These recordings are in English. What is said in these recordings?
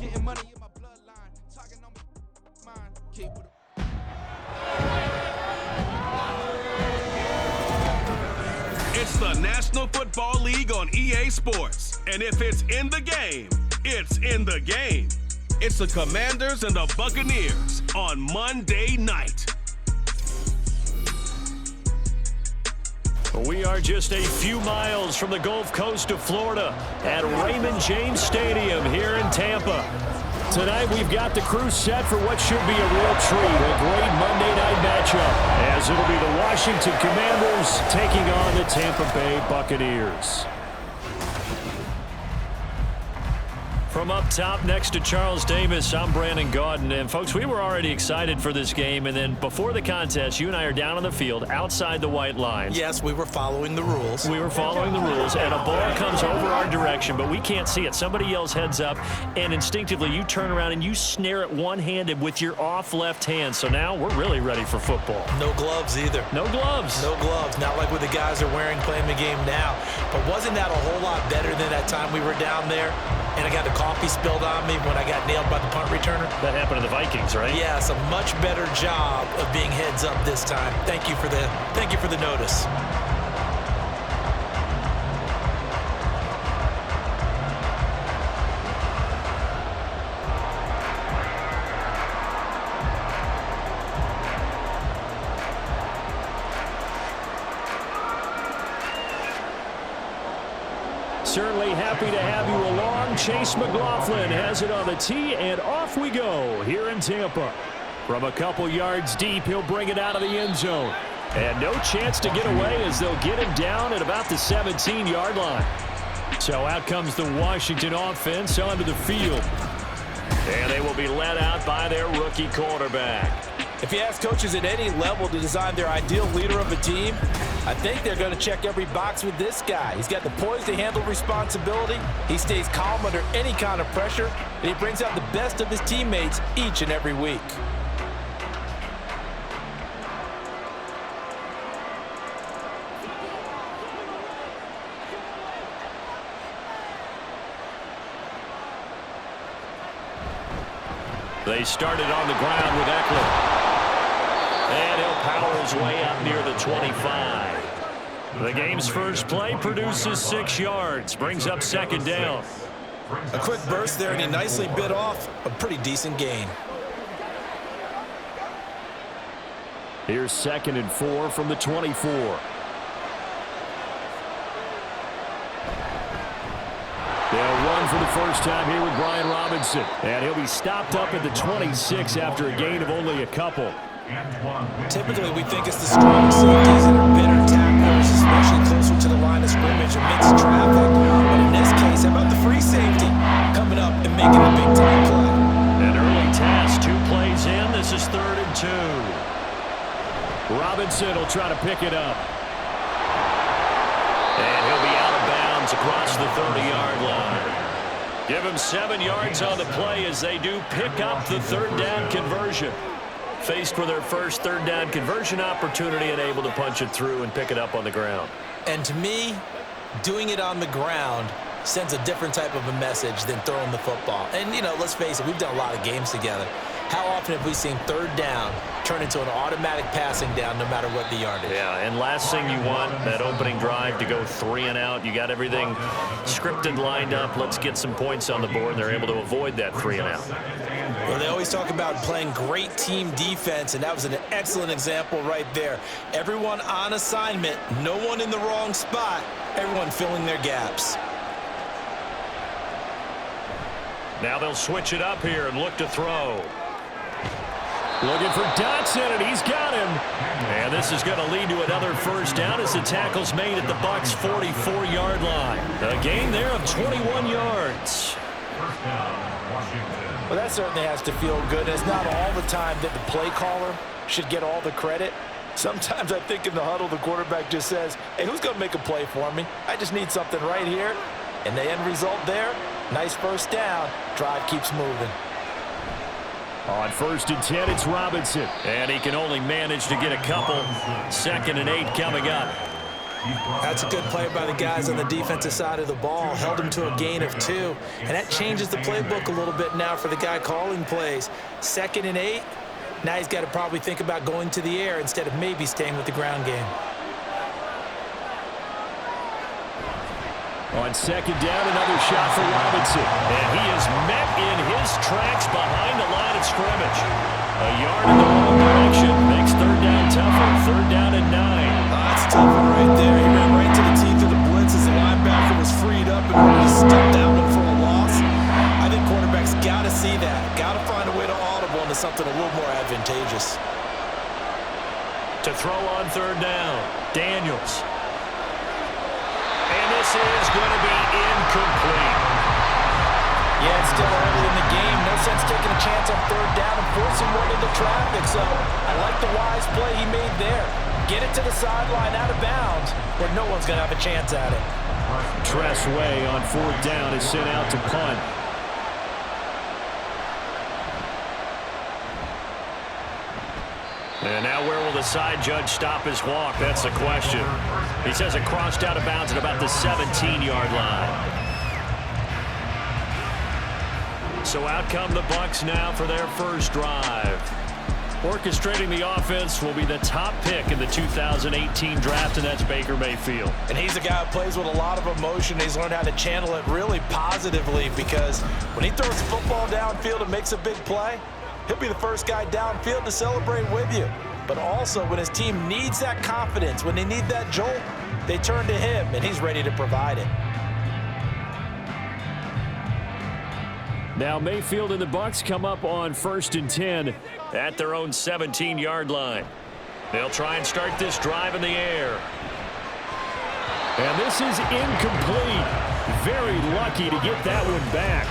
Getting money in my bloodline. Talking on my mind. Keep with it. It's the National Football League on EA Sports. And if it's in the game, it's in the game. It's the Commanders and the Buccaneers on Monday night. We are just a few miles from the Gulf Coast of Florida at Raymond James Stadium here in Tampa. Tonight we've got the crew set for what should be a real treat, a great Monday night matchup, as it'll be the Washington Commanders taking on the Tampa Bay Buccaneers. From up top next to Charles Davis, I'm Brandon Gaudin. And, folks, we were already excited for this game. And then before the contest, you and I are down on the field outside the white lines. Yes, we were following the rules. We were following the rules, and a ball comes over our direction, but we can't see it. Somebody yells heads up, and instinctively you turn around and you snare it one-handed with your off left hand. So now we're really ready for football. No gloves either. No gloves. No gloves. Not like what the guys are wearing playing the game now. But wasn't that a whole lot better than that time we were down there? And I got the coffee spilled on me when I got nailed by the punt returner. That happened to the Vikings, right? Yes, a much better job of being heads up this time. Thank you for the notice. Certainly happy to have you along. Chase McLaughlin has it on the tee, and off we go here in Tampa. From a couple yards deep, he'll bring it out of the end zone. And no chance to get away as they'll get him down at about the 17-yard line. So out comes the Washington offense onto the field. And they will be led out by their rookie quarterback. If you ask coaches at any level to design their ideal leader of a team, I think they're going to check every box with this guy. He's got the poise to handle responsibility. He stays calm under any kind of pressure, and he brings out the best of his teammates each and every week. They started on the ground with Eckler. And he'll power his way up near the 25. The game's first play produces 6 yards, brings up second down. A quick burst there, and he nicely bit off a pretty decent gain. Here's 2nd and 4 from the 24. They'll run for the first time here with Brian Robinson. And he'll be stopped up at the 26 after a gain of only a couple. Typically, we think it's the strong safeties that are better tacklers, especially closer to the line of scrimmage amidst traffic. But in this case, how about the free safety coming up and making a big-time play? An early task, 2 plays in. This is 3rd and 2. Robinson will try to pick it up. And he'll be out of bounds across the 30-yard line. Give him 7 yards on the play as they do pick up the 3rd down conversion. Faced with their first 3rd down conversion opportunity and able to punch it through and pick it up on the ground. And to me, doing it on the ground sends a different type of a message than throwing the football. And, you know, let's face it, we've done a lot of games together. How often have we seen 3rd down turn into an automatic passing down no matter what the yardage? Yeah, and last thing you want, that opening drive to go 3 and out. You got everything scripted, lined up. Let's get some points on the board, and they're able to avoid that 3 and out. Well, they always talk about playing great team defense, and that was an excellent example right there. Everyone on assignment, no one in the wrong spot, everyone filling their gaps. Now they'll switch it up here and look to throw. Looking for Dotson, and he's got him. And this is going to lead to another first down as the tackle's made at the Bucs' 44-yard line. A gain there of 21 yards. Well, that certainly has to feel good. It's not all the time that the play caller should get all the credit. Sometimes I think in the huddle, the quarterback just says, hey, who's going to make a play for me? I just need something right here. And the end result there, nice first down. Drive keeps moving. On 1st and 10, it's Robinson. And he can only manage to get a couple. 2nd and 8 coming up. That's a good play by the guys on the defensive side of the ball. Held him to a gain of 2. And that changes the playbook a little bit now for the guy calling plays. 2nd and 8. Now he's got to probably think about going to the air instead of maybe staying with the ground game. On 2nd down, another shot for Robinson. And he is met in his tracks behind the line of scrimmage. A yard in the wrong direction makes 3rd down tougher. 3rd down and 9. That's tougher right there. He ran right to the teeth of the blitz as the linebacker was freed up and ready to step down him for a loss. I think quarterbacks got to see that. Got to find a way to audible into something a little more advantageous. To throw on 3rd down, Daniels. And this is going to be incomplete. Yeah, it's still early in the game. No sense taking a chance on 3rd down and forcing one into traffic. So I like the wise play he made there. Get it to the sideline out of bounds where no one's going to have a chance at it. Tressway on 4th down is sent out to punt. And now where will the side judge stop his walk? That's the question. He says it crossed out of bounds at about the 17-yard line. So out come the Bucs now for their first drive. Orchestrating the offense will be the top pick in the 2018 draft, and that's Baker Mayfield. And he's a guy who plays with a lot of emotion. He's learned how to channel it really positively because when he throws the football downfield and makes a big play, he'll be the first guy downfield to celebrate with you. But also, when his team needs that confidence, when they need that jolt, they turn to him, and he's ready to provide it. Now Mayfield and the Bucs come up on 1st and 10 at their own 17-yard line. They'll try and start this drive in the air. And this is incomplete. Very lucky to get that one back.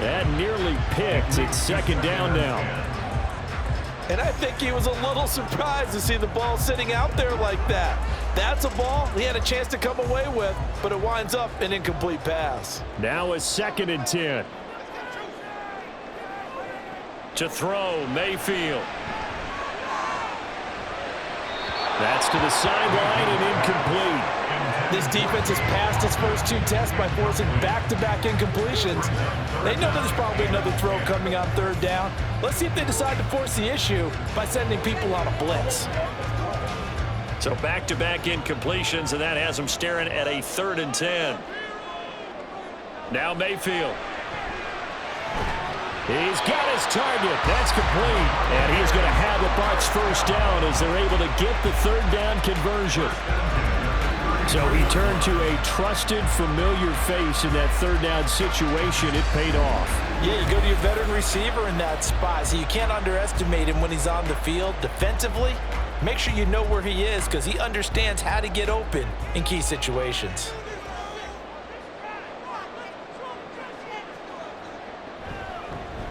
That nearly picked. It's 2nd down now. And I think he was a little surprised to see the ball sitting out there like that. That's a ball he had a chance to come away with, but it winds up an incomplete pass. Now a 2nd and 10. To throw, Mayfield. That's to the sideline and incomplete. This defense has passed its first 2 tests by forcing back-to-back incompletions. They know there's probably another throw coming on 3rd down. Let's see if they decide to force the issue by sending people on a blitz. So back-to-back incompletions, and that has them staring at a 3rd and 10. Now Mayfield. He's got his target. That's complete. And he's going to have the Bucs first down as they're able to get the 3rd down conversion. So he turned to a trusted, familiar face in that 3rd down situation. It paid off. Yeah, you go to your veteran receiver in that spot, so you can't underestimate him when he's on the field. Defensively, make sure you know where he is because he understands how to get open in key situations.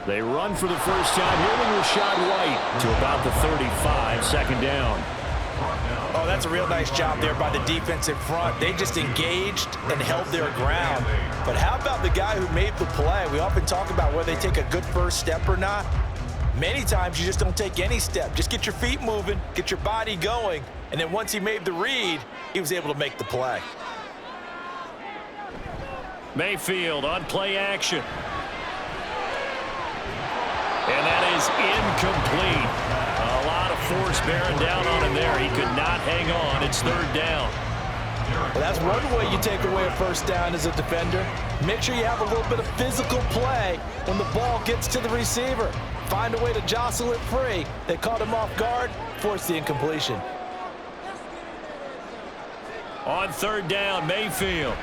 They run for the first time here with Rashad White to about the 35, 2nd down. Oh, that's a real nice job there by the defensive front. They just engaged and held their ground. But how about the guy who made the play? We often talk about whether they take a good first step or not. Many times you just don't take any step. Just get your feet moving, get your body going, and then once he made the read, he was able to make the play. Mayfield on play action. And that is incomplete. A lot of force bearing down on him there. He could not hang on. It's 3rd down. Well, that's one way you take away a first down as a defender. Make sure you have a little bit of physical play when the ball gets to the receiver. Find a way to jostle it free. They caught him off guard, forced the incompletion. On 3rd down, Mayfield.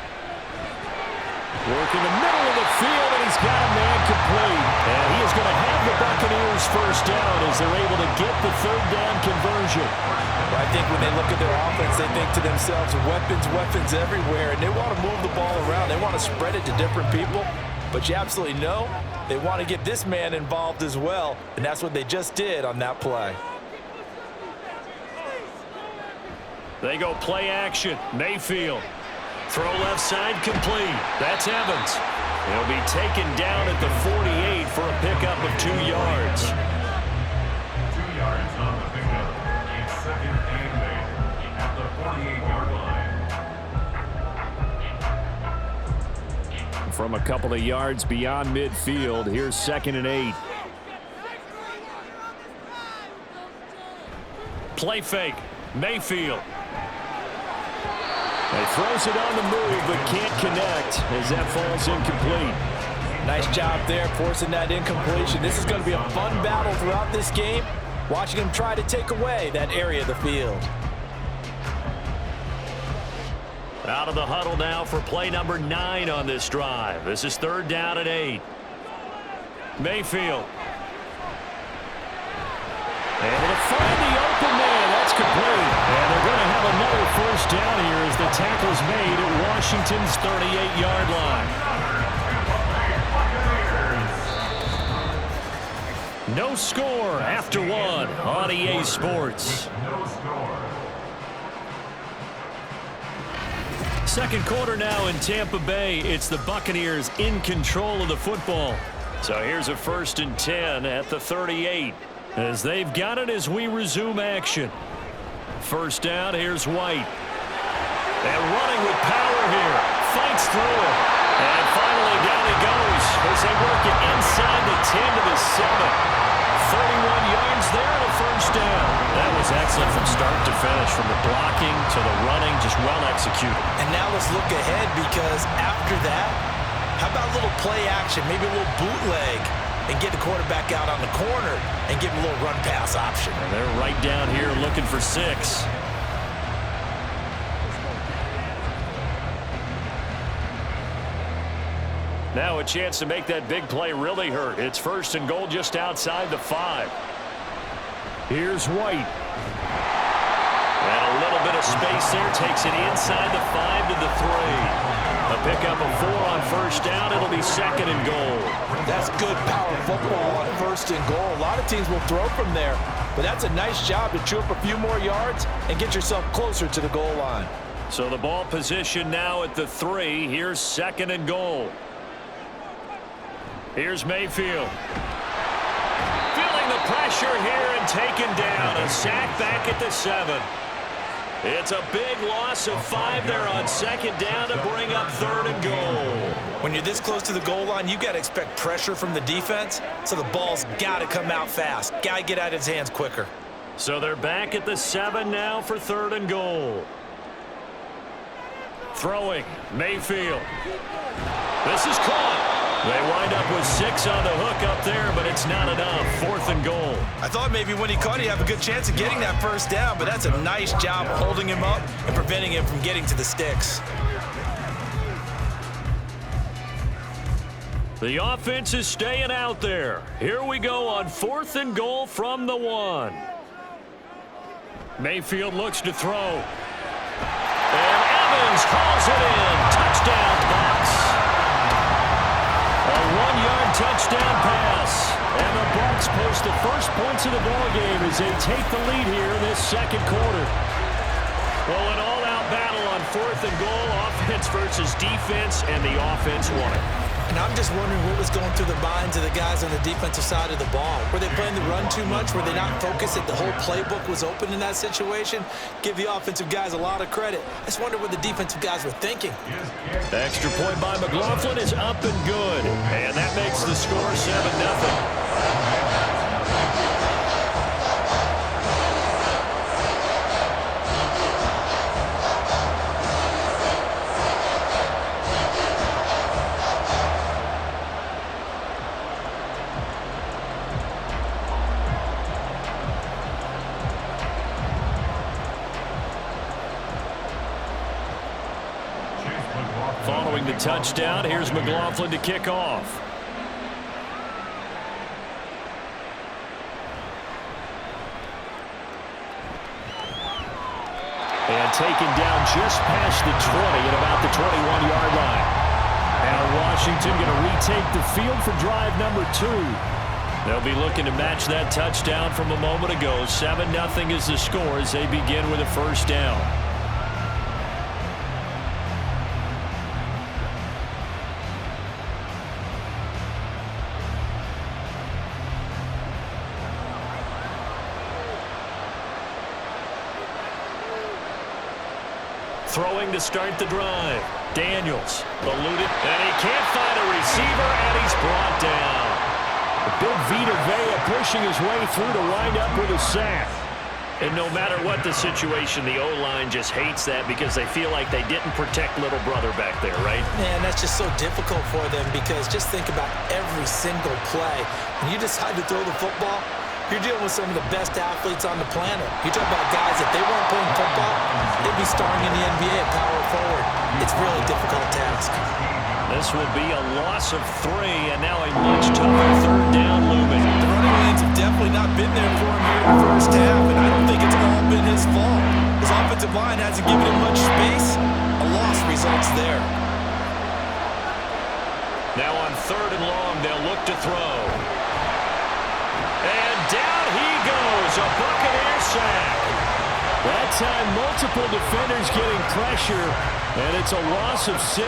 Work in the middle of the field, and he's got a man complete. And he is going to have the Buccaneers first down as they're able to get the 3rd down conversion. Well, I think when they look at their offense, they think to themselves, weapons everywhere, and they want to move the ball around. They want to spread it to different people. But you absolutely know they want to get this man involved as well, and that's what they just did on that play. They go play action. Mayfield. Throw left side complete. That's Evans. He'll be taken down at the 48 for a pickup of 2 yards. 2 yards on the pickup. It's 2nd and 8 at the 48-yard line. from a couple of yards beyond midfield. Here's 2nd and 8. Play fake. Mayfield. He throws it on the move but can't connect as that falls incomplete. Nice job there forcing that incompletion. This is going to be a fun battle throughout this game. Watching him try to take away that area of the field. Out of the huddle now for play number 9 on this drive. This is 3rd down and 8. Mayfield. Able to find the open man. That's complete. And they're going to have another 1st down here as the tackle's made at Washington's 38-yard line. No score after 1 on EA Sports. Second quarter now in Tampa Bay. It's the Buccaneers in control of the football. So here's a 1st and 10 at the 38. As they've got it as we resume action. 1st down, here's White. And running with power here. Fights through it. And finally down he goes as they work it inside the 10 to the 7. 31 yards there and a 1st down. That was excellent from start to finish, from the blocking to the running, just well executed. And now let's look ahead, because after that, how about a little play action, maybe a little bootleg, and get the quarterback out on the corner and give him a little run pass option. And they're right down here looking for 6. Now a chance to make that big play really hurt. It's 1st and goal just outside the 5. Here's White. And a little bit of space there. Takes it inside the 5 to the 3. A pickup of 4 on 1st down. It'll be 2nd and goal. That's good power football on 1st and goal. A lot of teams will throw from there, but that's a nice job to chew up a few more yards and get yourself closer to the goal line. So the ball position now at the 3. Here's 2nd and goal. Here's Mayfield. Feeling the pressure here and taken down. A sack back at the 7. It's a big loss of 5 there on 2nd down to bring up 3rd and goal. When you're this close to the goal line, you got to expect pressure from the defense, so the ball's got to come out fast. Got to get out of his hands quicker. So they're back at the 7 now for 3rd and goal. Throwing, Mayfield. This is caught. They wind up with 6 on the hook up there, but it's not enough. 4th and goal. I thought maybe when he caught, he'd have a good chance of getting that 1st down, but that's a nice job holding him up and preventing him from getting to the sticks. The offense is staying out there. Here we go on 4th and goal from the 1. Mayfield looks to throw. And Evans calls it in. Touchdown, Bucs. A 1-yard touchdown pass. And the Bucs post the first points of the ballgame as they take the lead here in this 2nd quarter. Well, an all-out battle on 4th and goal. Offense versus defense, and the offense won it. And I'm just wondering what was going through the minds of the guys on the defensive side of the ball. Were they playing the run too much? Were they not focused that the whole playbook was open in that situation? Give the offensive guys a lot of credit. I just wonder what the defensive guys were thinking. The extra point by McLaughlin is up and good. And that makes the score 7-0. Following the touchdown, here's McLaughlin to kick off. And taken down just past the 20 at about the 21-yard line. Now Washington going to retake the field for drive number 2. They'll be looking to match that touchdown from a moment ago. 7-0 is the score as they begin with a 1st down. throwing to start the drive. Daniels eluded, and he can't find a receiver, and he's brought down. Big Vita Vea pushing his way through to wind up with a sack. And no matter what the situation, the O-line just hates that because they feel like they didn't protect little brother back there, right? Man, that's just so difficult for them because just think about every single play. When you decide to throw the football, you're dealing with some of the best athletes on the planet. You talk about guys, if they weren't playing football, they'd be starring in the NBA at power forward. It's really a difficult task. This will be a loss of 3, and now a much tougher third down looming. The running lanes have definitely not been there for him here in the first half, and I don't think it's all been his fault. His offensive line hasn't given him much space. A loss results there. Now on 3rd and long, they'll look to throw. And down he goes, a Buccaneer sack. That time, multiple defenders getting pressure, and it's a loss of 6.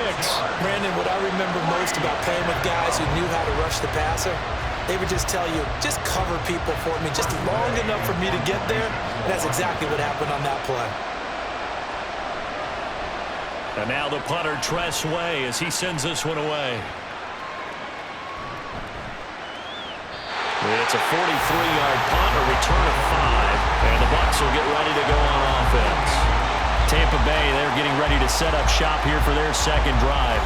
Brandon, what I remember most about playing with guys who knew how to rush the passer, they would just tell you, just cover people for me, just long enough for me to get there, and that's exactly what happened on that play. And now the punter, Tress Way, as he sends this one away. It's a 43-yard punt, a return of 5, and the Bucs will get ready to go on offense. Tampa Bay, they're getting ready to set up shop here for their second drive.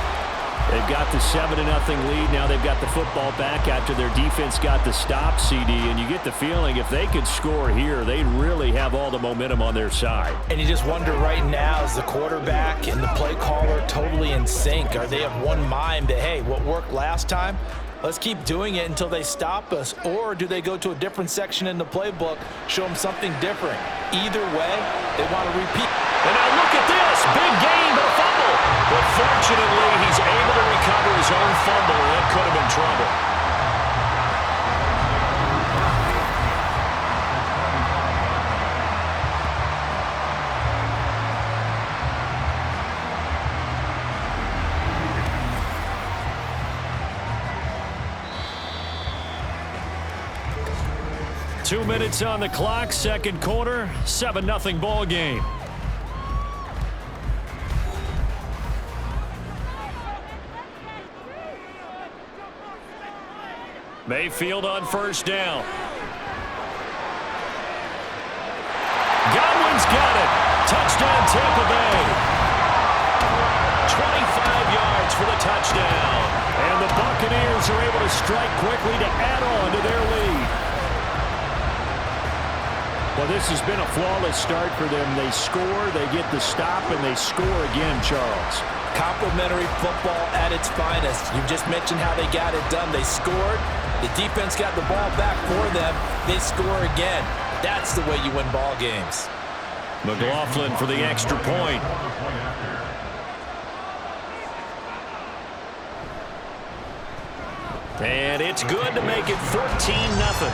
They've got the 7-0 lead. Now they've got the football back after their defense got the stop, CD, and you get the feeling if they could score here, they'd really have all the momentum on their side. And you just wonder right now, is the quarterback and the play caller totally in sync? Are they of one mind that, hey, what worked last time, let's keep doing it until they stop us? Or do they go to a different section in the playbook, show them something different? Either way, they want to repeat. And now look at this. Big gain, but a fumble. But fortunately, he's able to recover his own fumble, and that could have been trouble. 2 minutes on the clock, second quarter, 7-0 ball game. Mayfield on first down. Godwin's got it. Touchdown, Tampa Bay. 25 yards for the touchdown. And the Buccaneers are able to strike quickly to add on to their lead. Well, this has been a flawless start for them. They score, they get the stop, and they score again, Charles. Complimentary football at its finest. You just mentioned how they got it done. They scored. The defense got the ball back for them. They score again. That's the way you win ball games. McLaughlin for the extra point. And it's good to make it 14-0.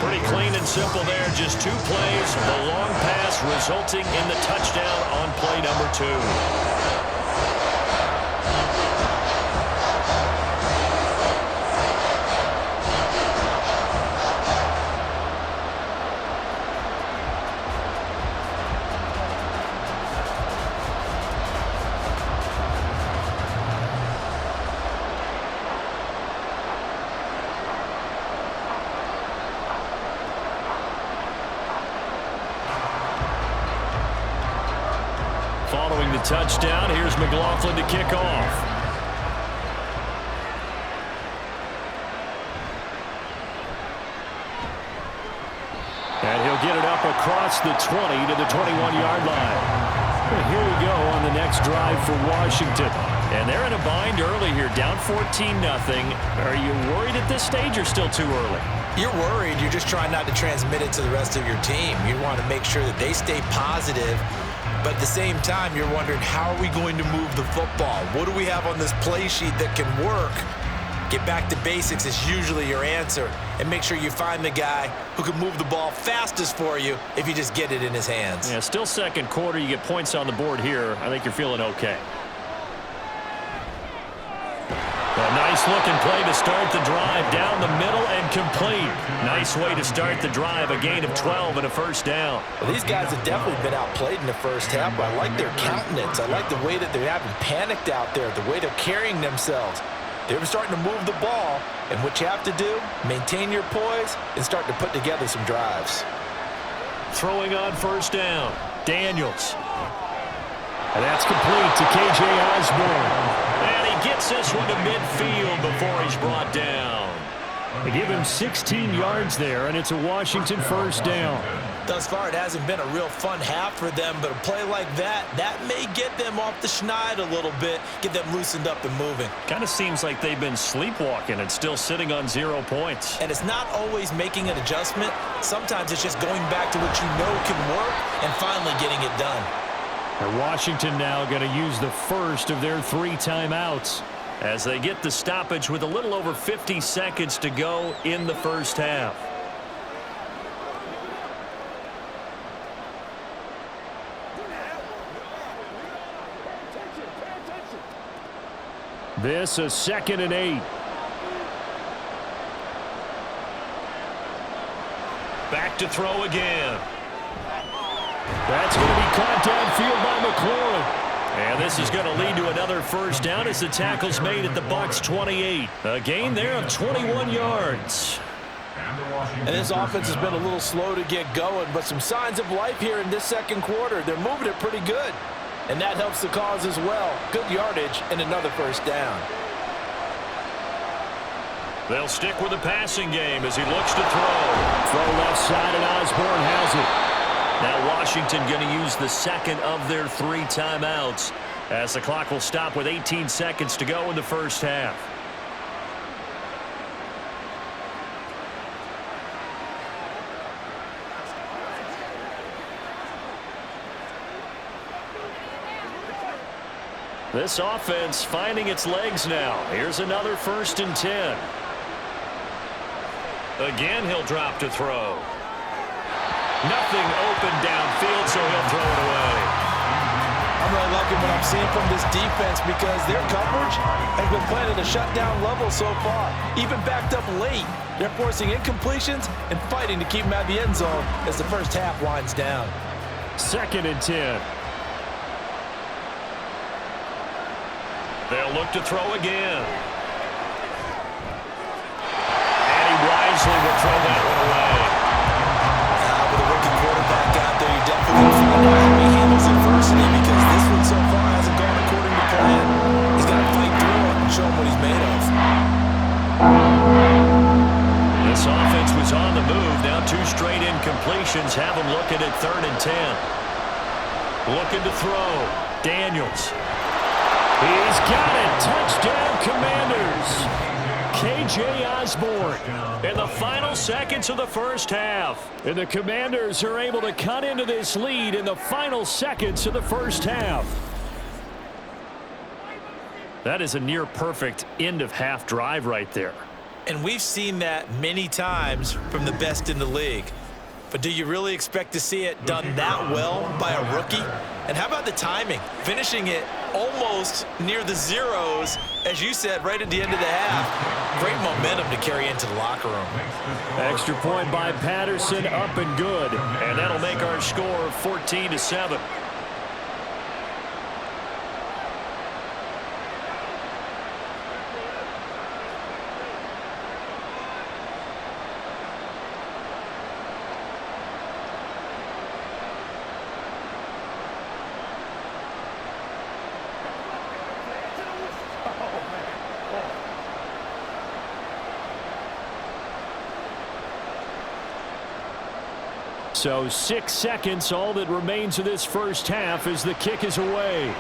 Pretty clean and simple there. Just 2 plays. The long pass resulting in the touchdown on play number 2. Following the touchdown, here's McLaughlin to kick off. And he'll get it up across the 20 to the 21-yard line. And here we go on the next drive for Washington. And they're in a bind early here, down 14-0. Are you worried at this stage or still too early? You're worried. You're just trying not to transmit it to the rest of your team. You want to make sure that they stay positive. But at the same time, you're wondering, how are we going to move the football? What do we have on this play sheet that can work? Get back to basics is usually your answer. And make sure you find the guy who can move the ball fastest for you if you just get it in his hands. Yeah, still second quarter. You get points on the board here. I think you're feeling okay. A nice Nice-looking play to start the drive. Down the middle and complete. Nice way to start the drive. A gain of 12 and a first down. Well, these guys have definitely been outplayed in the first half, but I like their countenance. I like the way that they're having panicked out there, the way they're carrying themselves. They're starting to move the ball, and what you have to do, maintain your poise and start to put together some drives. Throwing on first down, Daniels. And that's complete to K.J. Osborne. And he gets this one to midfield before he's brought down. They give him 16 yards there, and it's a Washington first down. Thus far, it hasn't been a real fun half for them, but a play like that may get them off the schneid a little bit, get them loosened up and moving. Kind of seems like they've been sleepwalking and still sitting on 0 points. And it's not always making an adjustment. Sometimes it's just going back to what you know can work and finally getting it done. And Washington now going to use the first of their 3 timeouts as they get the stoppage with a little over 50 seconds to go in the first half. This is 2nd and 8. Back to throw again. That's going to be caught downfield by McLaurin. And this is going to lead to another first down as the tackle's made at the Bucs 28. A gain there of 21 yards. And this offense has been a little slow to get going, but some signs of life here in this second quarter. They're moving it pretty good. And that helps the cause as well. Good yardage and another first down. They'll stick with the passing game as he looks to throw. Throw left side, and Osborne has it. Now Washington going to use the second of their 3 timeouts as the clock will stop with 18 seconds to go in the first half. This offense finding its legs now. Here's another 1st and 10. Again, he'll drop to throw. Nothing open downfield, so he'll throw it away. I'm really liking what I'm seeing from this defense because their coverage has been playing at a shutdown level so far. Even backed up late, they're forcing incompletions and fighting to keep them out of the end zone as the first half winds down. 2nd and 10. They'll look to throw again. And he wisely will throw that one away. With a rookie quarterback out there, you definitely find out how he handles adversity because this one so far hasn't gone according to plan. He's got to fight through it and show him what he's made of. This offense was on the move. Now 2 straight incompletions have him looking at 3rd and 10. Looking to throw. Daniels. He's got it. Touchdown, Commanders. K.J. Osborne in the final seconds of the first half. And the Commanders are able to cut into this lead in the final seconds of the first half. That is a near-perfect end-of-half drive right there. And we've seen that many times from the best in the league. But do you really expect to see it done that well by a rookie? And how about the timing? Finishing it almost near the zeros, as you said, right at the end of the half. Great momentum to carry into the locker room. Extra point by Patterson, up and good. And that'll make our score 14-7. So 6 seconds, all that remains of this first half as the kick is away.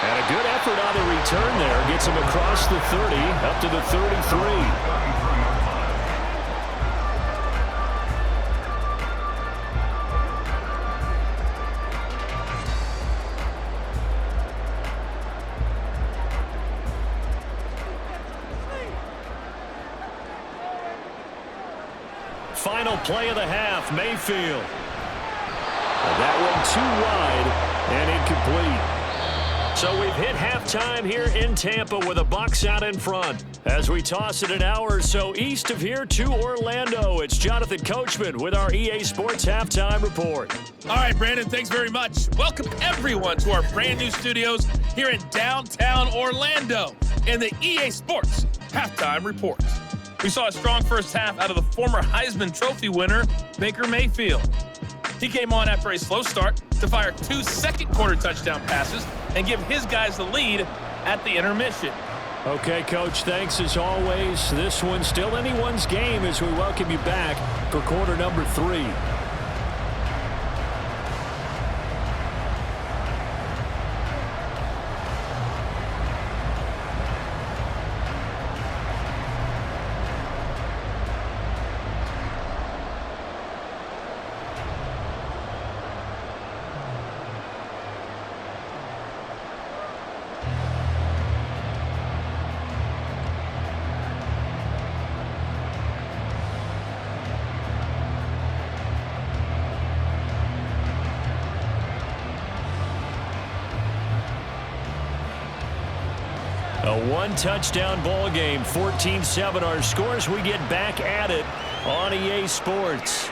And a good effort on the return there. Gets him across the 30, up to the 33. Final play of the half, Mayfield. And that one too wide. And incomplete. So we've hit halftime here in Tampa with the Bucs out in front. As we toss it an hour or so east of here to Orlando, it's Jonathan Coachman with our EA Sports Halftime Report. All right, Brandon, thanks very much. Welcome everyone to our brand new studios here in downtown Orlando in the EA Sports Halftime Report. We saw a strong first half out of the former Heisman Trophy winner, Baker Mayfield. He came on after a slow start to fire 2 second-quarter touchdown passes and give his guys the lead at the intermission. Okay, Coach, thanks as always. This one's still anyone's game as we welcome you back for quarter number 3. A one-touchdown ball game, 14-7 our scores. We get back at it on EA Sports.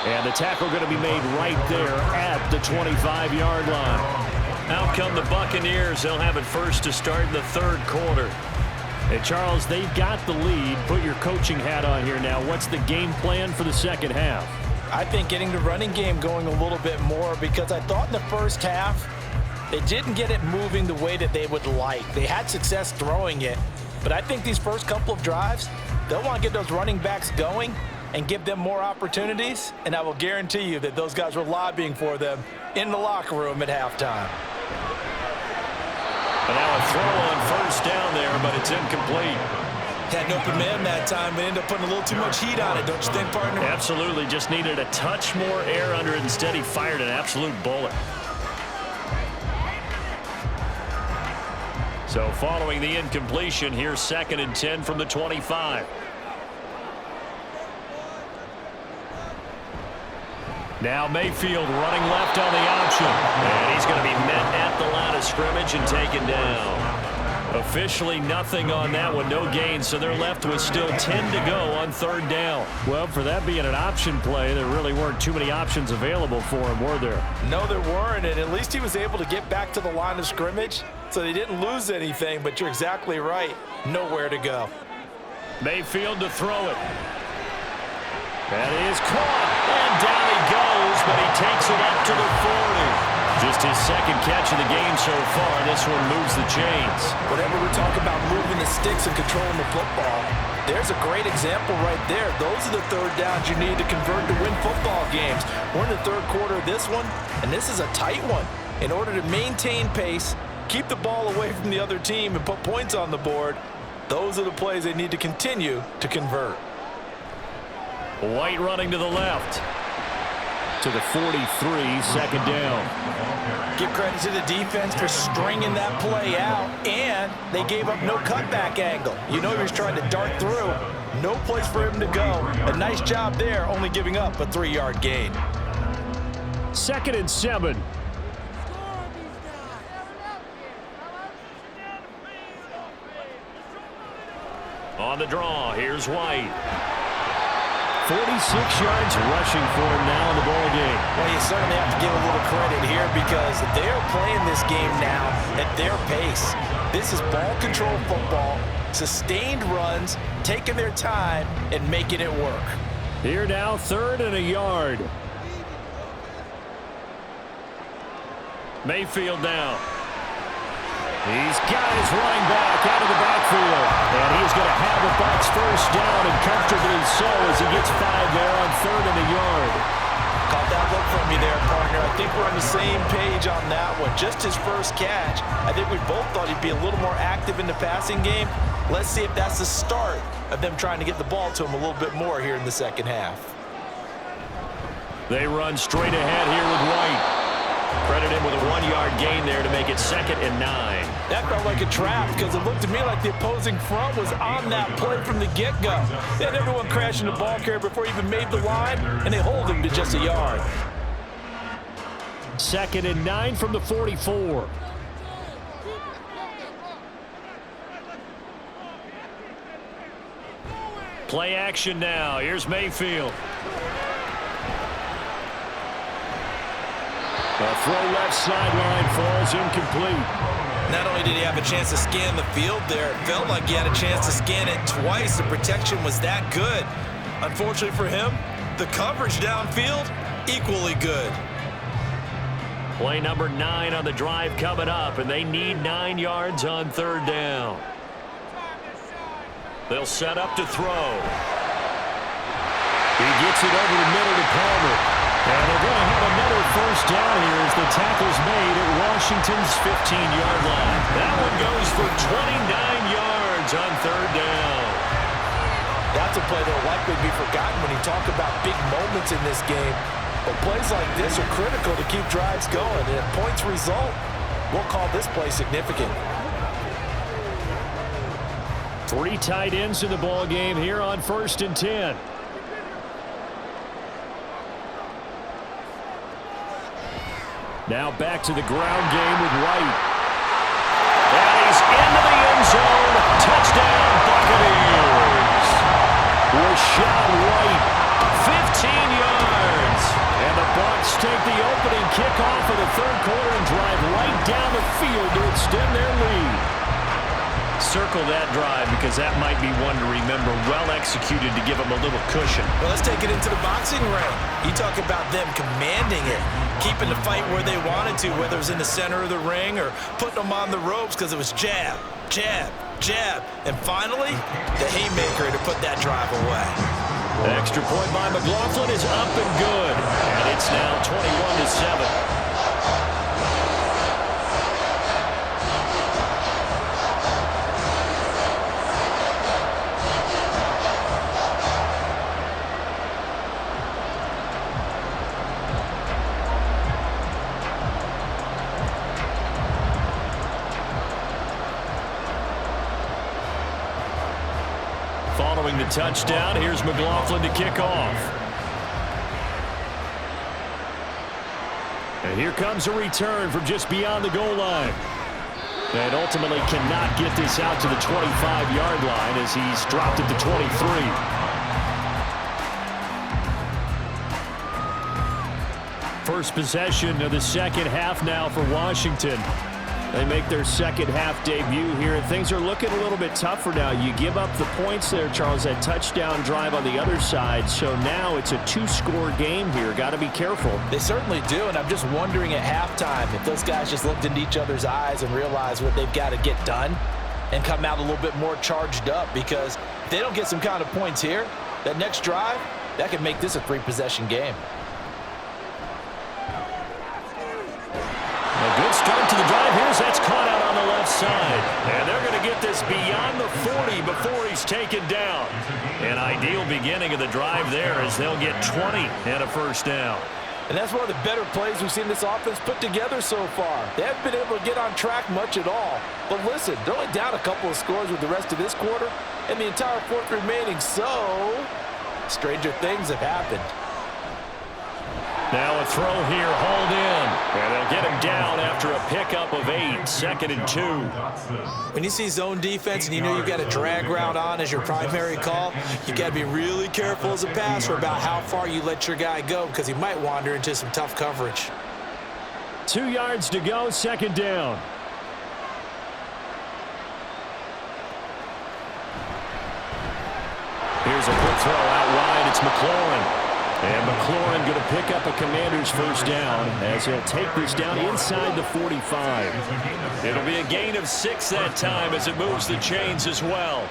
And the tackle going to be made right there at the 25-yard line. Out come the Buccaneers. They'll have it first to start in the third quarter. Hey, Charles, they've got the lead. Put your coaching hat on here now. What's the game plan for the second half? I think getting the running game going a little bit more, because I thought in the first half they didn't get it moving the way that they would like. They had success throwing it, but I think these first couple of drives, they'll want to get those running backs going and give them more opportunities, and I will guarantee you that those guys were lobbying for them in the locker room at halftime. And now a throw on first down there, but it's incomplete. Had an open man that time, but ended up putting a little too much heat on it, don't you think, partner? Absolutely. Just needed a touch more air under it. Instead, he fired an absolute bullet. So following the incompletion, here's 2nd and 10 from the 25. Now Mayfield running left on the option. And he's going to be met at the line of scrimmage and taken down. Officially nothing on that one, no gain, so they're left with still 10 to go on third down. Well, for that being an option play, there really weren't too many options available for him, were there? No, there weren't, and at least he was able to get back to the line of scrimmage, so they didn't lose anything, but you're exactly right. Nowhere to go. Mayfield to throw it. That is caught, and down he goes, but he takes it up to the 40. Just his second catch of the game so far. This one moves the chains. Whenever we're talking about moving the sticks and controlling the football, there's a great example right there. Those are the third downs you need to convert to win football games. We're in the third quarter of this one, and this is a tight one. In order to maintain pace, keep the ball away from the other team, and put points on the board, those are the plays they need to continue to convert. White running to the left. To the 43, second down. Give credit to the defense for stringing that play out, and they gave up no cutback angle. You know he was trying to dart through. No place for him to go. A nice job there, only giving up a 3-yard gain. 2nd and 7. On the draw, here's White. 46 yards rushing for him now in the ball game. Well, you certainly have to give a little credit here because they're playing this game now at their pace. This is ball control football, sustained runs, taking their time and making it work. Here now, 3rd and a yard. Mayfield down. He's got his running back out of the backfield. And he's going to have the Bucs first down, and comfortably so as he gets 5 there on 3rd and a yard. Caught that look from you there, partner. I think we're on the same page on that one. Just his first catch. I think we both thought he'd be a little more active in the passing game. Let's see if that's the start of them trying to get the ball to him a little bit more here in the second half. They run straight ahead here with White. Credit him with a 1-yard gain there to make it 2nd and 9. That felt like a trap because it looked to me like the opposing front was on that play from the get-go. They had everyone crashing the ball carrier before he even made the line, and they hold him to just a yard. 2nd and 9 from the 44. Play action now. Here's Mayfield. A throw left sideline falls incomplete. Not only did he have a chance to scan the field there, it felt like he had a chance to scan it twice. The protection was that good. Unfortunately for him, the coverage downfield, equally good. Play number 9 on the drive coming up, and they need 9 yards on 3rd down. They'll set up to throw. He gets it over the middle to Palmer. And they're going to have another 1st down here as the tackle's made at Washington's 15-yard line. That one goes for 29 yards on 3rd down. That's a play that will likely be forgotten when you talk about big moments in this game. But plays like this are critical to keep drives going. And if points result, we'll call this play significant. 3 tight ends in the ball game here on 1st and 10. Now back to the ground game with White. And he's into the end zone. Touchdown, Buccaneers. Rashad White, 15 yards. And the Bucs take the opening kickoff of the 3rd quarter and drive right down the field to extend their lead. Circle that drive because that might be one to remember. Well executed to give them a little cushion. Well, let's take it into the boxing ring. You talk about them commanding it, keeping the fight where they wanted to, whether it was in the center of the ring or putting them on the ropes because it was jab, jab, jab. And finally, the haymaker to put that drive away. The extra point by McLaughlin is up and good. And it's now 21-7. Following the touchdown, here's McLaughlin to kick off. And here comes a return from just beyond the goal line. And ultimately cannot get this out to the 25-yard line as he's dropped it to 23. First possession of the 2nd half now for Washington. They make their 2nd half debut here, and things are looking a little bit tougher now. You give up the points there, Charles, that touchdown drive on the other side, so now it's a 2-score game here. Got to be careful. They certainly do, and I'm just wondering at halftime if those guys just looked into each other's eyes and realized what they've got to get done and come out a little bit more charged up, because if they don't get some kind of points here, that next drive, that could make this a 3-possession game. A good start to the drive. Here's that's caught out on the left side. And they're going to get this beyond the 40 before he's taken down. An ideal beginning of the drive there as they'll get 20 and a 1st down. And that's one of the better plays we've seen this offense put together so far. They haven't been able to get on track much at all. But listen, they're only down a couple of scores with the rest of this quarter and the entire 4th remaining. So, stranger things have happened. Now a throw here, hauled in. And they'll get him down after a pickup of 8, 2nd and 2. When you see zone defense and you know you've got a drag route on as your primary call, you got to be really careful as a passer about how far you let your guy go because he might wander into some tough coverage. 2 yards to go, 2nd down. Here's a quick throw out wide. It's McLaurin. And McLaurin going to pick up a Commander's 1st down as he'll take this down inside the 45. It'll be a gain of 6 that time as it moves the chains as well.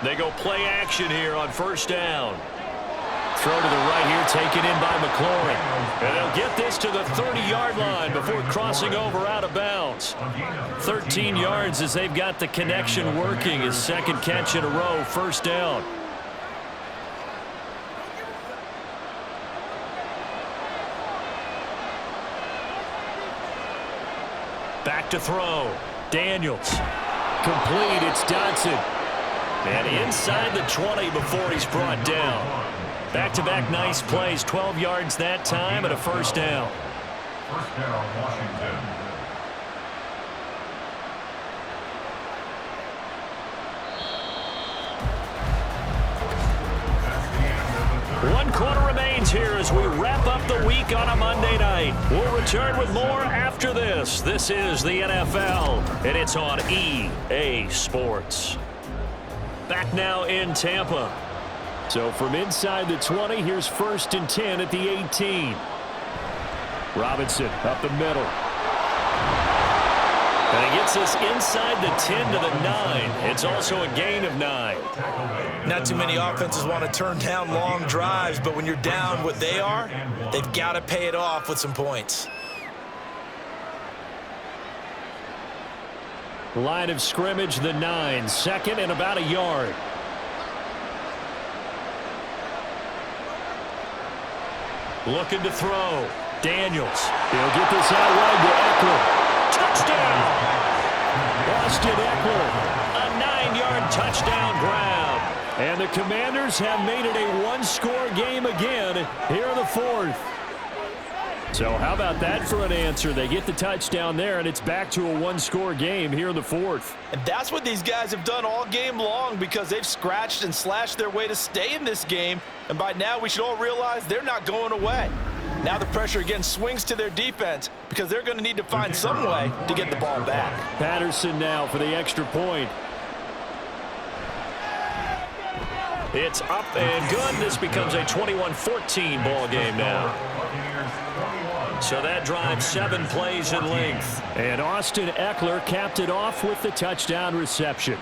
They go play action here on 1st down. Throw to the right here, taken in by McLaurin. And they'll get this to the 30-yard line before crossing over out of bounds. 13 yards as they've got the connection working. His second catch in a row, first down. Back to throw. Daniels. Complete. It's Dotson. And inside the 20 before he's brought down. Back-to-back nice plays. 12 yards that time and a first down. First down, Washington. One quarter remains here as we wrap up the week on a Monday night. We'll return with more after this. This is the NFL, and it's on EA Sports. Back now in Tampa. So from inside the 20, here's 1st and 10 at the 18. Robinson up the middle. And he gets us inside the 10 to the 9. It's also a gain of 9. Not too many offenses want to turn down long drives, but when you're down what they are, they've got to pay it off with some points. Line of scrimmage, the 9. 2nd and about a yard. Looking to throw. Daniels. He'll get this out wide to Eckler. Touchdown! Austin Eckler. A 9-yard touchdown grab. And the Commanders have made it a one-score game again here in the 4th. So how about that for an answer? They get the touchdown there, and it's back to a one-score game here in the 4th. And that's what these guys have done all game long because they've scratched and slashed their way to stay in this game. And by now, we should all realize they're not going away. Now the pressure again swings to their defense because they're going to need to find some way to get the ball back. Patterson now for the extra point. It's up and good. This becomes a 21-14 ball game now. So that drives 7 plays in length. And Austin Eckler capped it off with the touchdown reception.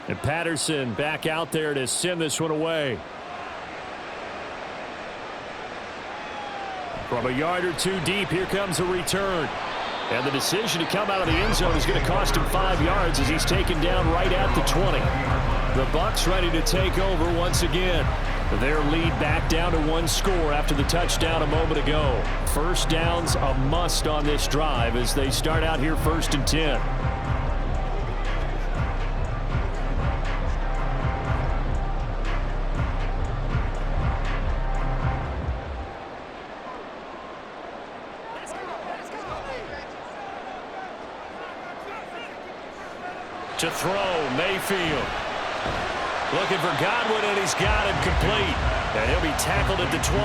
And Patterson back out there to send this one away. From a yard or two deep, here comes a return. And the decision to come out of the end zone is going to cost him 5 yards as he's taken down right at the 20. The Bucs ready to take over once again. Their lead back down to 1 score after the touchdown a moment ago. First down's a must on this drive as they start out here 1st and 10. To throw, Mayfield. Looking for Godwin, and he's got him complete. And he'll be tackled at the 23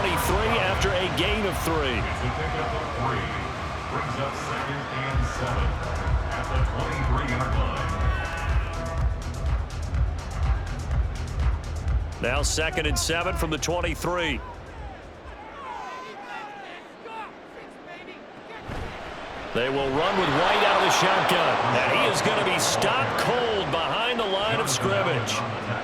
after a gain of 3. It's a pickup of 3. Brings up 2nd and 7 at the 23-yard line. Now 2nd and 7 from the 23. They will run with White out of the shotgun. And he is going to be stopped cold behind the line of scrimmage.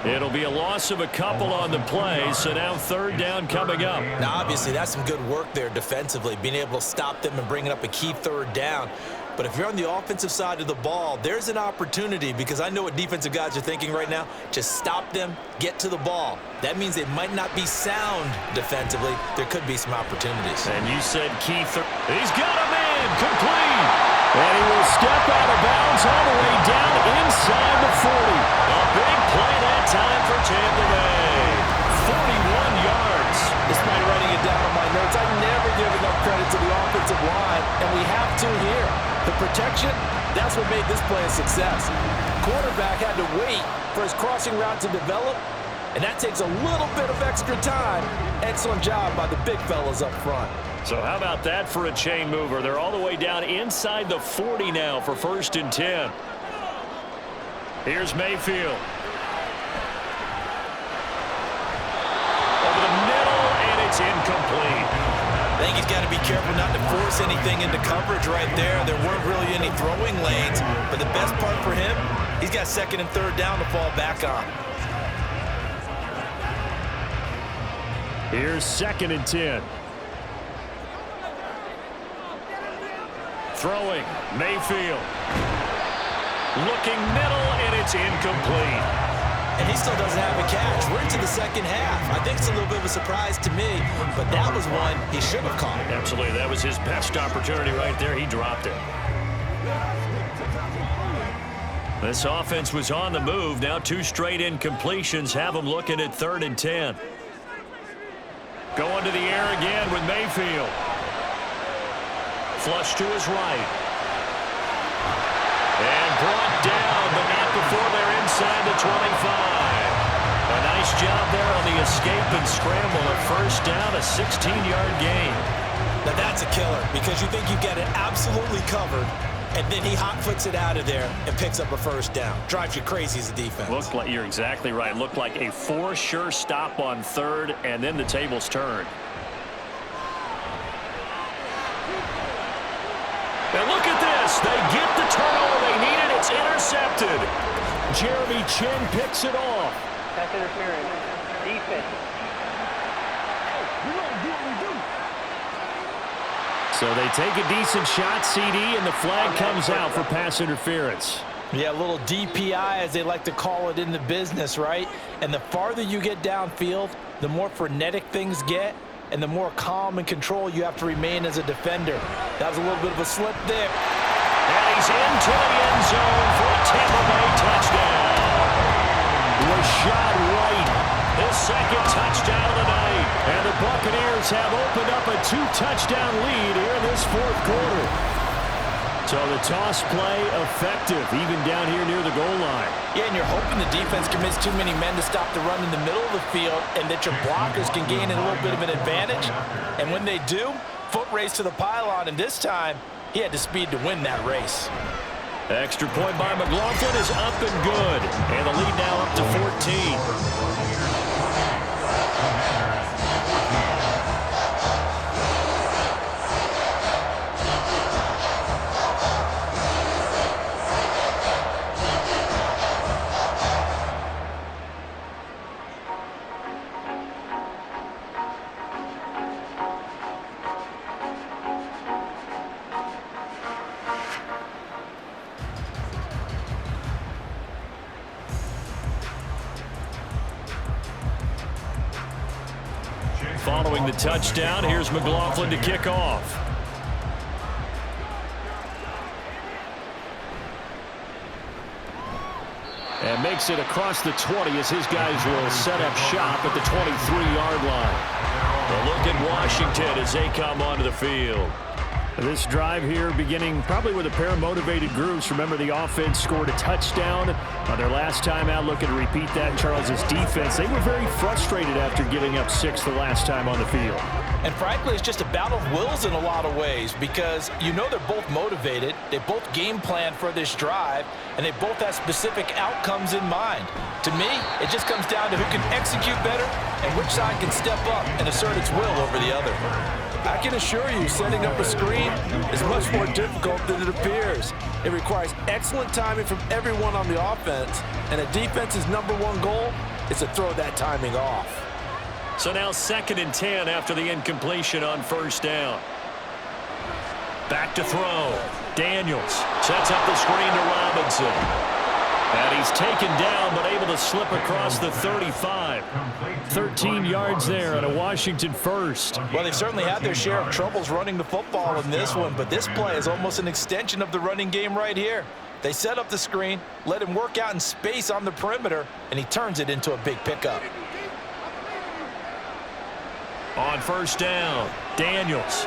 It'll be a loss of a couple on the play, so now 3rd down coming up. Now, obviously, that's some good work there defensively, being able to stop them and bringing up a key 3rd down. But if you're on the offensive side of the ball, there's an opportunity because I know what defensive guys are thinking right now. Just stop them, get to the ball. That means they might not be sound defensively. There could be some opportunities. And you said Keith. He's got a man complete. And he will step out of bounds all the way down inside the 40. A big play that time for Tampa Bay. 41 yards. Despite writing it down on my notes, I never give enough credit to the offensive line, and we have to here. The protection, that's what made this play a success. Quarterback had to wait for his crossing route to develop, and that takes a little bit of extra time. Excellent job by the big fellas up front. So how about that for a chain mover? They're all the way down inside the 40 now for 1st and 10. Here's Mayfield. Over the middle, and it's It's incomplete. I think he's got to be careful not to force anything into coverage right there. There weren't really any throwing lanes, but the best part for him, he's got second and third down to fall back on. Here's 2nd and 10. Throwing, Mayfield. Looking middle, and it's incomplete. And he still doesn't have a catch. We're into the second half. I think it's a little bit of a surprise to me, but that was one he should have caught. Absolutely. That was his best opportunity right there. He dropped it. This offense was on the move. Now 2 straight incompletions have them looking at 3rd and 10. Going to the air again with Mayfield. Flush to his right. And brought down, but not before they're inside the 25. A nice job there on the escape and scramble. A first down, a 16-yard gain. Now that's a killer because you think you've got it absolutely covered, and then he hot-foots it out of there and picks up a first down. Drives you crazy as a defense. Looked like, you're exactly right. Looked like a for sure stop on 3rd, and then the tables turned. And look at this. They get the turnover they needed. It's intercepted. Jeremy Chin picks it off. Pass interference. Defense. So they take a decent shot, CD, and the flag comes out for pass interference. Yeah, a little DPI, as they like to call it in the business, right? And the farther you get downfield, the more frenetic things get, and the more calm and control you have to remain as a defender. That was a little bit of a slip there. And he's into the end zone for a Tampa Bay touchdown. Rashad White, his 2nd touchdown of the night. And the Buccaneers have opened up a 2-touchdown lead here in this 4th quarter. So the toss play effective, even down here near the goal line. Yeah, and you're hoping the defense commits too many men to stop the run in the middle of the field and that your blockers can gain a little bit of an advantage. And when they do, foot race to the pylon, and this time he had the speed to win that race. Extra point by McLaughlin is up and good. And the lead now up to 14. Following the touchdown, here's McLaughlin to kick off. And makes it across the 20 as his guys will set up shop at the 23-yard line. A look at Washington as they come onto the field. This drive here beginning probably with a pair of motivated groups. Remember, the offense scored a touchdown on their last time out. Looking to repeat that in Charles's defense. They were very frustrated after giving up 6 the last time on the field. And frankly, it's just a battle of wills in a lot of ways because you know they're both motivated. They both game plan for this drive, and they both have specific outcomes in mind. To me, it just comes down to who can execute better and which side can step up and assert its will over the other. I can assure you, setting up a screen is much more difficult than it appears. It requires excellent timing from everyone on the offense, and a defense's #1 goal is to throw that timing off. So now 2nd and 10 after the incompletion on first down. Back to throw. Daniels sets up the screen to Robinson. And he's taken down, but able to slip across the 35. 13 yards there on a Washington first. Well, they've certainly had their share of troubles running the football in this one, but this play is almost an extension of the running game right here. They set up the screen, let him work out in space on the perimeter, and he turns it into a big pickup. On first down, Daniels.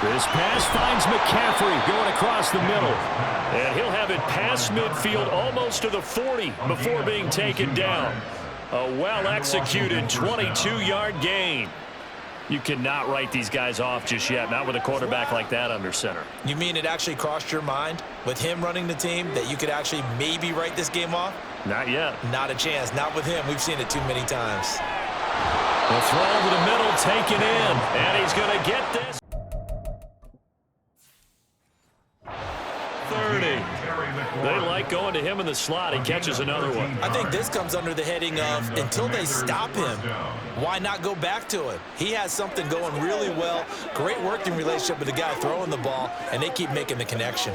This pass finds McCaffrey going across the middle. And he'll have it past midfield almost to the 40 before being taken down. A well-executed 22-yard gain. You cannot write these guys off just yet, not with a quarterback like that under center. You mean it actually crossed your mind with him running the team that you could actually maybe write this game off? Not yet. Not a chance. Not with him. We've seen it too many times. The throw over the middle, taken in, and he's going to get this. 30. They like going to him in the slot. He catches another one. I think this comes under the heading of until they stop him, why not go back to him? He has something going really well. Great working relationship with the guy throwing the ball, and they keep making the connection.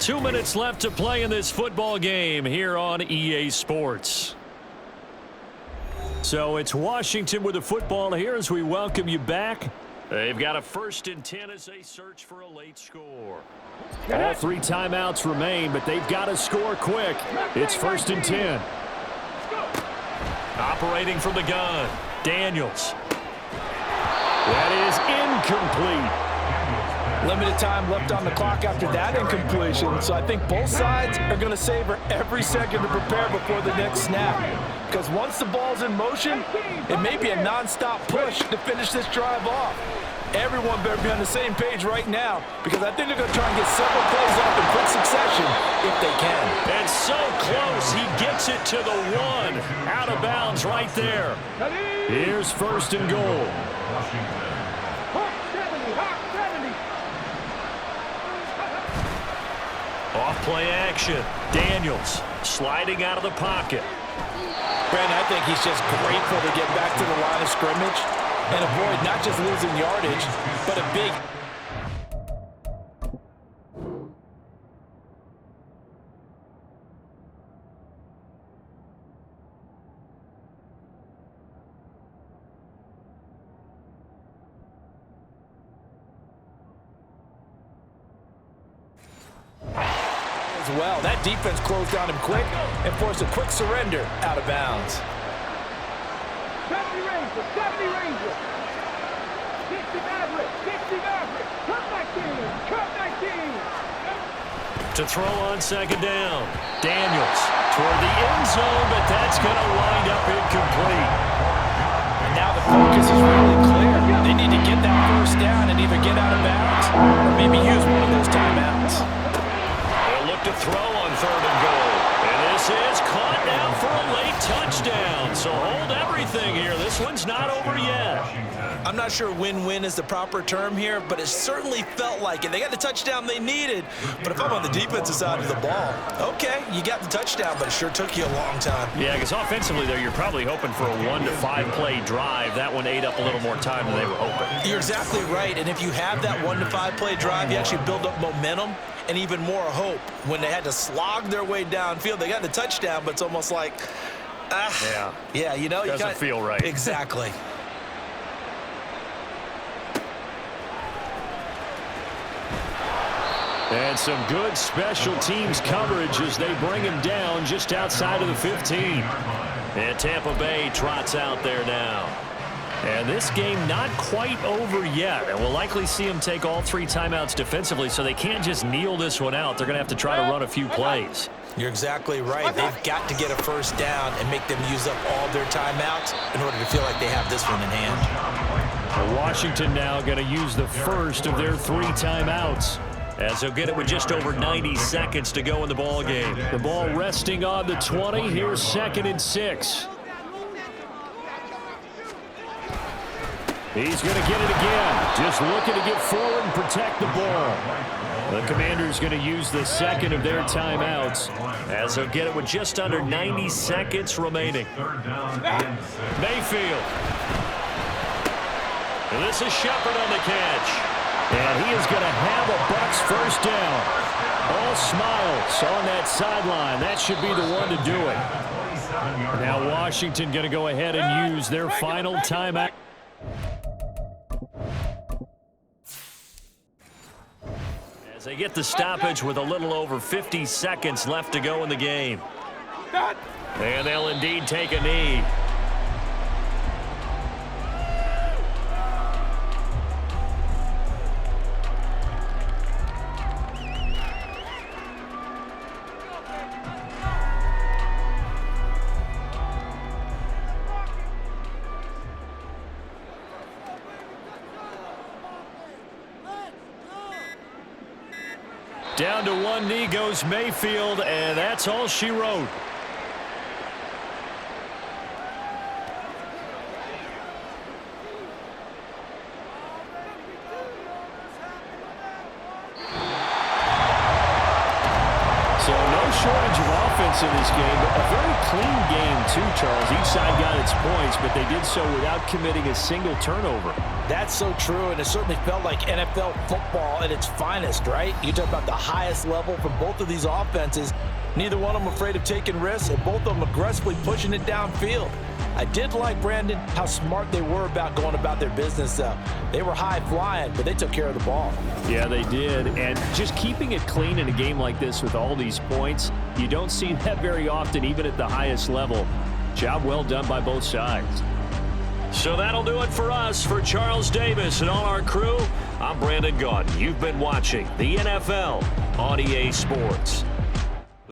2 minutes left to play in this football game here on EA Sports. So it's Washington with the football here as we welcome you back. They've got a 1st and 10 as they search for a late score. All 3 timeouts remain, but they've got to score quick. It's 1st and 10. Operating from the gun, Daniels. That is incomplete. Limited time left on the clock after that incompletion, so I think both sides are going to savor every second to prepare before the next snap. Because once the ball's in motion, it may be a nonstop push to finish this drive off. Everyone better be on the same page right now, because I think they're going to try and get several plays off in quick succession if they can. And so close, he gets it to the 1. Out of bounds right there. Here's 1st and goal. Off-play action. Daniels sliding out of the pocket. Brandon, I think he's just grateful to get back to the line of scrimmage and avoid not just losing yardage, but a big... well. That defense closed down him quick and forced a quick surrender out of bounds. 70 Rangers, 60 Maverick, 60 Maverick, cut back in. To throw on 2nd down. Daniels toward the end zone, but that's going to wind up incomplete. And now the focus is really clear. They need to get that 1st down and either get out of bounds or maybe use one of those timeouts. To throw on 3rd and goal. And this is caught now for a late touchdown. So hold everything here. This one's not over yet. I'm not sure win-win is the proper term here, but it certainly felt like it. They got the touchdown they needed. But if I'm on the defensive side of the ball, okay, you got the touchdown, but it sure took you a long time. Yeah, because offensively there, you're probably hoping for a 1 to 5 play drive. That one ate up a little more time than they were hoping. You're exactly right. And if you have that 1 to 5 play drive, you actually build up momentum and even more hope. When they had to slog their way downfield, they got the touchdown, but it's almost like, yeah, you know, doesn't feel right. Exactly. And some good special teams coverage as they bring him down just outside of the 15. And Tampa Bay trots out there now. And this game not quite over yet. And we'll likely see them take all 3 timeouts defensively, so they can't just kneel this one out. They're going to have to try to run a few plays. You're exactly right. They've got to get a 1st down and make them use up all their timeouts in order to feel like they have this one in hand. Well, Washington now going to use the 1st of their 3 timeouts, as they'll get it with just over 90 seconds to go in the ball game. The ball resting on the 20. Here's 2nd and 6. He's going to get it again. Just looking to get forward and protect the ball. The Commanders going to use the 2nd of their timeouts, as they'll get it with just under 90 seconds remaining. Mayfield. And this is Shepard on the catch. And he is going to have a Bucs 1st down. All smiles on that sideline. That should be the one to do it. Now Washington going to go ahead and use their final timeout. As they get the stoppage with a little over 50 seconds left to go in the game. And they'll indeed take a knee. Down to one knee goes Mayfield, and that's all she wrote. So no shortage of offense in this game, but a very clean game too, Charles. Each side got its points, but they did so without committing a single turnover. That's so true, and it certainly felt like NFL football at its finest, right? You talk about the highest level from both of these offenses. Neither one of them afraid of taking risks, and both of them aggressively pushing it downfield. I did like, Brandon, how smart they were about going about their business. They were high-flying, but they took care of the ball. Yeah, they did, and just keeping it clean in a game like this with all these points, you don't see that very often, even at the highest level. Job well done by both sides. So that'll do it for us. For Charles Davis and all our crew, I'm Brandon Gaudin. You've been watching the NFL on EA Sports.